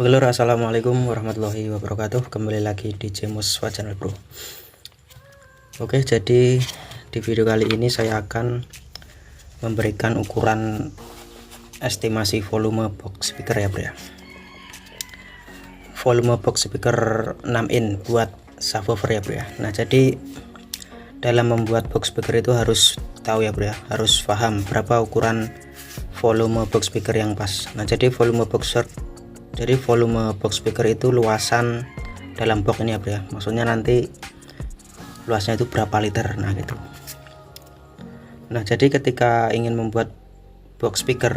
Oke lur, assalamualaikum warahmatullahi wabarakatuh. Kembali lagi di Jemus Channel Bro. Oke, jadi di video kali ini saya akan memberikan ukuran estimasi volume box speaker ya bro ya. Volume box speaker 6 in buat subwoofer ya bro ya. Nah, jadi dalam membuat box speaker itu harus tahu ya bro ya, harus paham berapa ukuran volume box speaker yang pas. Nah, jadi volume box speaker itu luasan dalam box ini ya bro ya, maksudnya nanti luasnya itu berapa liter. Nah gitu. Nah, jadi ketika ingin membuat box speaker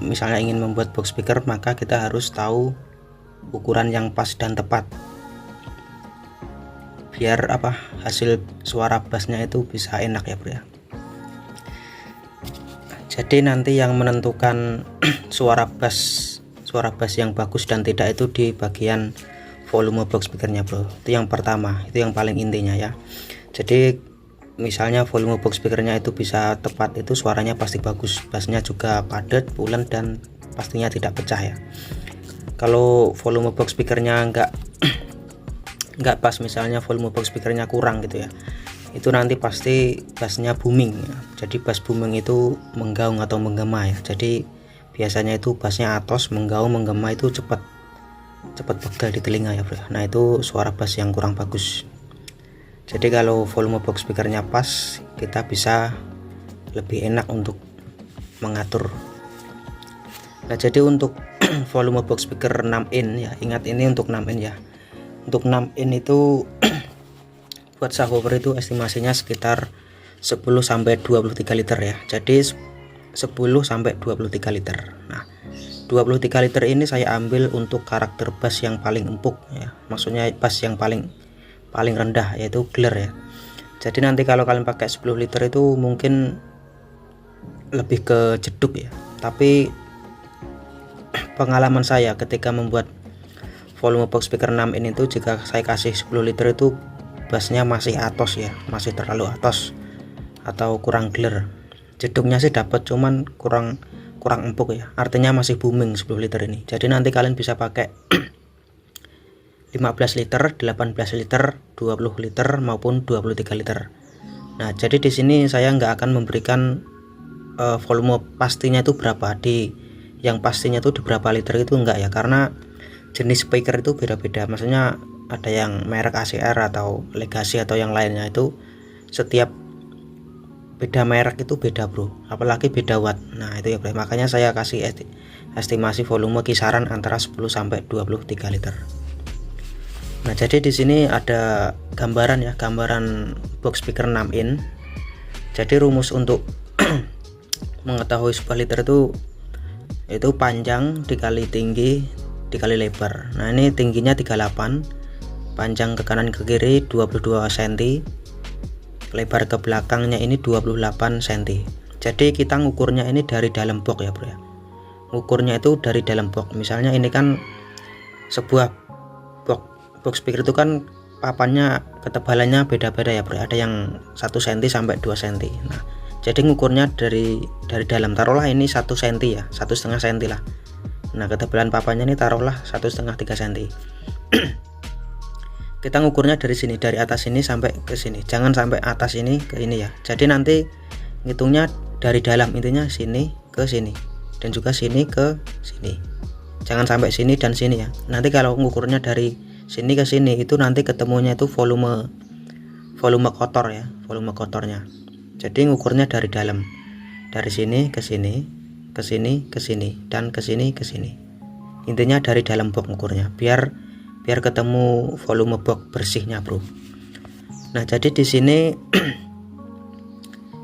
misalnya ingin membuat box speaker, maka kita harus tahu ukuran yang pas dan tepat biar hasil suara bassnya itu bisa enak ya bro ya. Jadi nanti yang menentukan suara bass yang bagus dan tidak itu di bagian volume box speakernya bro. Itu yang pertama, itu yang paling intinya ya. Jadi misalnya volume box speakernya itu bisa tepat, itu suaranya pasti bagus, bassnya juga padat, bulan, dan pastinya tidak pecah ya. Kalau volume box speakernya nggak pas, misalnya volume box speakernya kurang gitu ya, itu nanti pasti bassnya booming ya. Jadi bass booming itu menggaung atau menggema ya. Jadi biasanya itu bassnya atos, menggaung, menggema, itu cepat pegal di telinga ya bro. Nah, itu suara bass yang kurang bagus. Jadi kalau volume box speakernya pas, kita bisa lebih enak untuk mengatur. Nah, jadi untuk volume box speaker 6 in ya, ingat ini untuk 6 in ya. Untuk 6 in itu buat subwoofer itu estimasinya sekitar 10-23 liter ya. Jadi 10-23 liter. Nah, 23 liter ini saya ambil untuk karakter bass yang paling empuk ya. Maksudnya bass yang paling rendah, yaitu clear ya. Jadi nanti kalau kalian pakai 10 liter itu mungkin lebih ke jeduk ya. Tapi pengalaman saya ketika membuat volume box speaker 6 in itu, jika saya kasih 10 liter itu bassnya masih atos ya, masih terlalu atos atau kurang clear. Jeduknya sih dapat, cuman kurang empuk ya, artinya masih booming 10 liter ini. Jadi nanti kalian bisa pakai 15 liter, 18 liter, 20 liter maupun 23 liter. Nah, jadi di sini saya nggak akan memberikan volume pastinya itu berapa, yang pastinya itu di berapa liter itu enggak ya, karena jenis speaker itu beda-beda. Maksudnya ada yang merek ACR atau Legacy atau yang lainnya, itu setiap beda merek itu beda bro, apalagi beda watt. Nah itu ya bro, makanya saya kasih estimasi volume kisaran antara 10-23 liter. Nah, jadi di sini ada gambaran ya, gambaran box speaker 6 in. Jadi rumus untuk mengetahui sebuah liter itu panjang dikali tinggi dikali lebar. Nah, ini tingginya 38, panjang ke kanan ke kiri 22 cm, lebar ke belakangnya ini 28 cm. Jadi kita ngukurnya ini dari dalam box ya bro ya. Ngukurnya itu dari dalam box. Misalnya ini kan sebuah box speaker itu kan papannya, ketebalannya beda-beda ya bro. Ada yang 1 cm sampai 2 cm. Nah, jadi ngukurnya dari dalam, taruhlah ini 1 cm ya, 1,5 cm lah. Nah, ketebalan papannya ini taruhlah 1,5-3 cm. Kita ngukurnya dari sini, dari atas ini sampai ke sini, jangan sampai atas ini ke ini ya. Jadi nanti ngitungnya dari dalam, intinya sini ke sini dan juga sini ke sini, jangan sampai sini dan sini ya. Nanti kalau ngukurnya dari sini ke sini, itu nanti ketemunya itu volume kotor ya, volume kotornya. Jadi ngukurnya dari dalam, dari sini ke sini, ke sini ke sini, dan ke sini ke sini. Intinya dari dalam box ngukurnya, biar ketemu volume box bersihnya bro. Nah, jadi di sini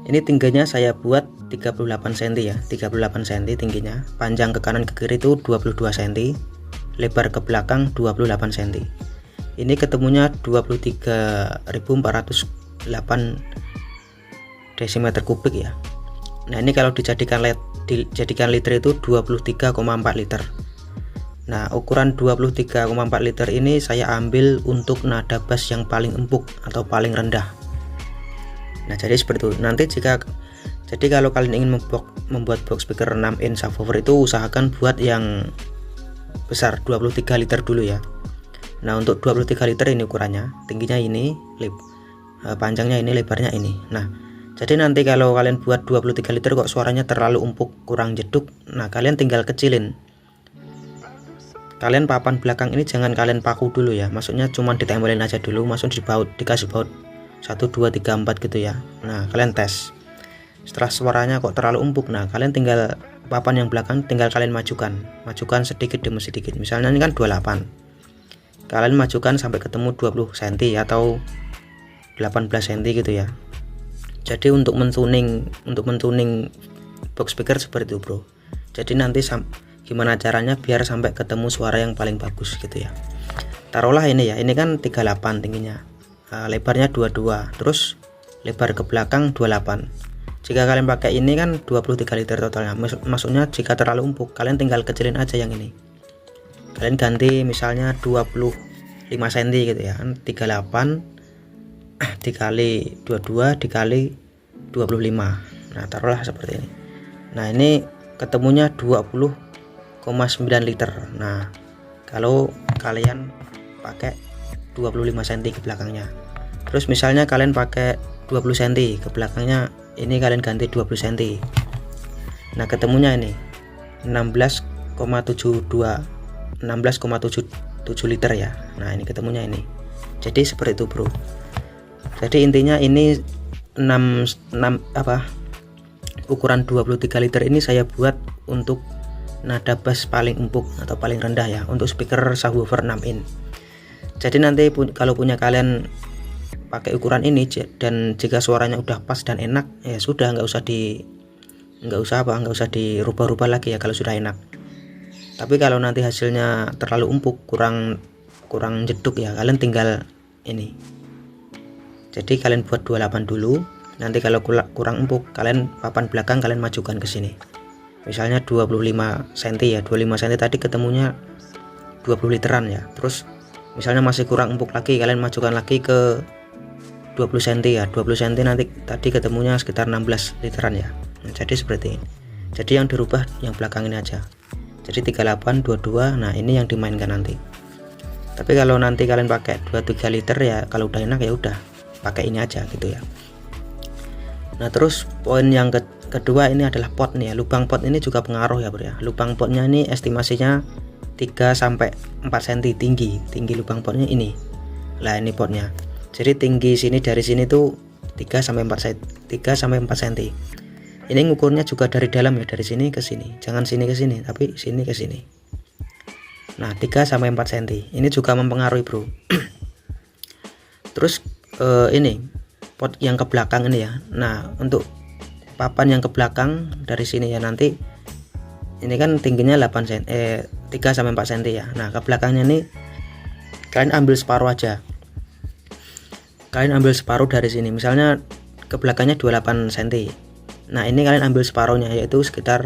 ini tingginya saya buat 38 cm ya, 38 cm tingginya, panjang ke kanan ke kiri itu 22 cm, lebar ke belakang 28 cm. Ini ketemunya 23.408 desimeter kubik ya. Nah, ini kalau dijadikan liter itu 23,4 liter. Nah, ukuran 23,4 liter ini saya ambil untuk nada bass yang paling empuk atau paling rendah. Nah, jadi seperti itu. Nanti kalau kalian ingin membuat box speaker 6 in subwoofer itu usahakan buat yang besar 23 liter dulu ya. Nah untuk 23 liter ini ukurannya, tingginya ini, panjangnya ini, lebarnya ini. Nah jadi nanti kalau kalian buat 23 liter kok suaranya terlalu empuk, kurang jeduk, nah kalian tinggal kecilin. Kalian papan belakang ini jangan kalian paku dulu ya, maksudnya cuman ditempelin aja dulu, langsung dibaut, dikasih baut 1, 2, 3, 4 gitu ya. Nah kalian tes, setelah suaranya kok terlalu empuk, nah kalian tinggal papan yang belakang tinggal kalian majukan sedikit demi sedikit. Misalnya ini kan 28, kalian majukan sampai ketemu 20 cm atau 18 cm gitu ya. Jadi untuk mentuning box speaker seperti itu bro. Jadi nanti gimana caranya biar sampai ketemu suara yang paling bagus gitu ya. Taruhlah ini ya, ini kan 38 tingginya, lebarnya 22, terus lebar ke belakang 28. Jika kalian pakai ini kan 23 liter totalnya. Maksudnya jika terlalu empuk kalian tinggal kecilin aja yang ini, kalian ganti misalnya 25 cm gitu ya, 38 dikali 22 dikali 25. Nah taruhlah seperti ini. Nah ini ketemunya 20,9 liter. Nah kalau kalian pakai 25 cm ke belakangnya, terus misalnya kalian pakai 20 cm ke belakangnya, ini kalian ganti 20 cm. Nah ketemunya ini 16,77 liter ya. Nah ini ketemunya ini. Jadi seperti itu bro. Jadi intinya ini ukuran 23 liter ini saya buat untuk nada bass paling empuk atau paling rendah ya, untuk speaker subwoofer 6 in. Jadi nanti kalau punya kalian pakai ukuran ini dan jika suaranya udah pas dan enak ya sudah, nggak usah dirubah-rubah lagi ya kalau sudah enak. Tapi kalau nanti hasilnya terlalu empuk, kurang jeduk ya, kalian tinggal ini. Jadi kalian buat 28 dulu, nanti kalau kurang empuk kalian papan belakang kalian majukan ke sini. Misalnya 25 cm ya, 25 cm tadi ketemunya 20 literan ya. Terus misalnya masih kurang empuk lagi, kalian majukan lagi ke 20 cm ya, 20 cm nanti tadi ketemunya sekitar 16 literan ya. Nah, jadi seperti ini. Jadi yang dirubah yang belakang ini aja. Jadi 38, 22, nah ini yang dimainkan nanti. Tapi kalau nanti kalian pakai 23 liter ya, kalau udah enak ya udah pakai ini aja gitu ya. Nah terus poin yang kedua ini adalah pot nih ya. Lubang pot ini juga pengaruh ya bro ya. Lubang potnya ini estimasinya 3 sampai 4 cm tinggi lubang potnya ini. Lah ini potnya. Jadi tinggi sini dari sini tuh 3 sampai 4 cm. Ini ngukurnya juga dari dalam ya, dari sini ke sini. Jangan sini ke sini, tapi sini ke sini. Nah 3 sampai 4 cm. Ini juga mempengaruhi bro. Terus ini pot yang ke belakang ini ya. Nah untuk papan yang ke belakang dari sini ya, nanti ini kan tingginya 3 sampai 4 cm ya. Nah ke belakangnya ini kalian ambil separuh aja. Kalian ambil separuh dari sini. Misalnya ke belakangnya 28 cm. Nah ini kalian ambil separuhnya, yaitu sekitar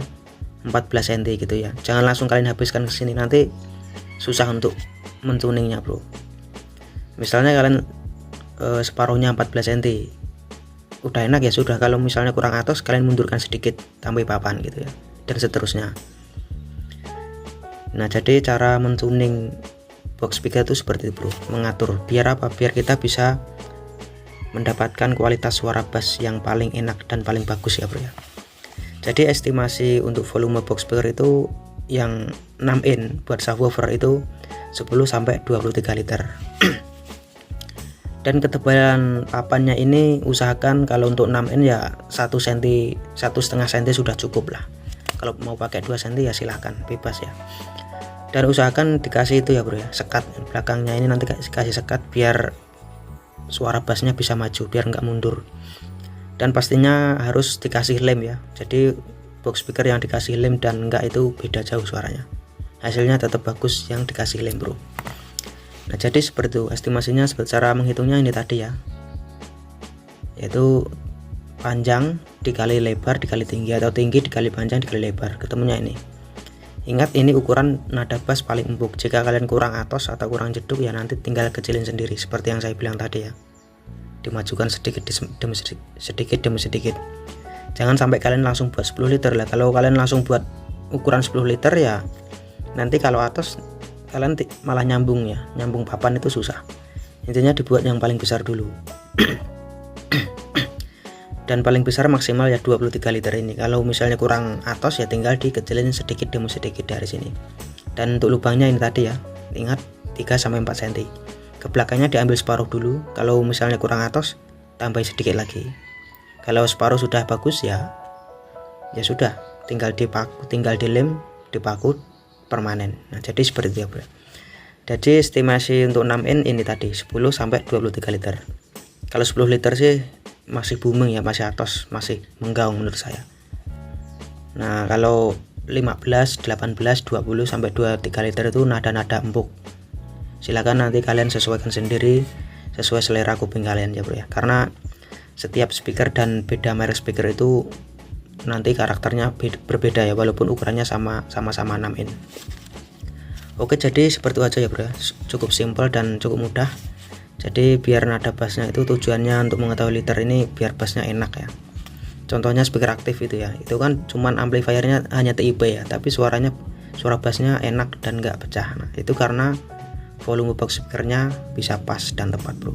14 cm gitu ya. Jangan langsung kalian habiskan ke sini, nanti susah untuk mentuningnya bro. Misalnya kalian separuhnya 14 cm udah enak ya sudah. Kalau misalnya kurang atas kalian mundurkan sedikit, tambah papan gitu ya, dan seterusnya. Nah jadi cara mentuning box speaker itu seperti itu bro, mengatur biar apa, biar kita bisa mendapatkan kualitas suara bass yang paling enak dan paling bagus ya bro ya. Jadi estimasi untuk volume box speaker itu yang 6 in buat subwoofer itu 10 sampai 23 liter. Dan ketebalan papannya ini usahakan kalau untuk 6 in ya 1 cm, 1,5 cm sudah cukup lah. Kalau mau pakai 2 cm ya silahkan, bebas ya. Dan usahakan dikasih itu ya bro ya, sekat belakangnya ini nanti kasih sekat biar suara bassnya bisa maju, biar nggak mundur. Dan pastinya harus dikasih lem ya. Jadi box speaker yang dikasih lem dan enggak itu beda jauh suaranya. Hasilnya tetap bagus yang dikasih lem bro. Nah jadi seperti itu estimasinya. Cara menghitungnya ini tadi ya, yaitu panjang dikali lebar dikali tinggi, atau tinggi dikali panjang dikali lebar, ketemunya ini. Ingat ini ukuran nada bass paling empuk. Jika kalian kurang atos atau kurang jeduk ya nanti tinggal kecilin sendiri seperti yang saya bilang tadi ya, dimajukan sedikit demi sedikit. Jangan sampai kalian langsung buat 10 liter lah. Kalau kalian langsung buat ukuran 10 liter ya nanti kalau atas kalian malah nyambung ya, nyambung papan itu susah. Intinya dibuat yang paling besar dulu. Dan paling besar maksimal ya 23 liter ini. Kalau misalnya kurang atos ya tinggal dikecilin sedikit demi sedikit dari sini. Dan untuk lubangnya ini tadi ya, ingat 3-4 cm. Ke belakangnya diambil separuh dulu. Kalau misalnya kurang atos, tambahin sedikit lagi. Kalau separuh sudah bagus ya sudah, tinggal dipaku, tinggal dilem, dipaku permanen. Nah, jadi seperti itu ya, bro. Jadi estimasi untuk 6 in ini tadi 10-23 liter. Kalau 10 liter sih masih booming ya, masih atos, masih menggaung menurut saya. Nah, kalau 15, 18, 20 sampai 23 liter itu nada-nada empuk. Silakan nanti kalian sesuaikan sendiri sesuai selera kuping kalian ya, bro ya. Karena setiap speaker dan beda merek speaker itu nanti karakternya berbeda ya, walaupun ukurannya sama-sama 6 in. Oke, jadi seperti itu aja ya, bro. Cukup simpel dan cukup mudah. Jadi biar nada bassnya itu tujuannya untuk mengetahui liter ini biar bassnya enak ya. Contohnya speaker aktif itu ya, itu kan cuman amplifiernya hanya TIP ya, tapi suara bassnya enak dan nggak pecah. Nah, itu karena volume box speakernya bisa pas dan tepat, bro.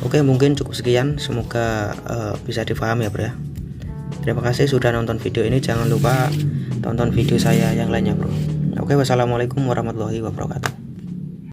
Oke, mungkin cukup sekian, semoga bisa difahami ya, bro ya. Terima kasih sudah nonton video ini, jangan lupa tonton video saya yang lainnya, bro. Oke, wassalamualaikum warahmatullahi wabarakatuh.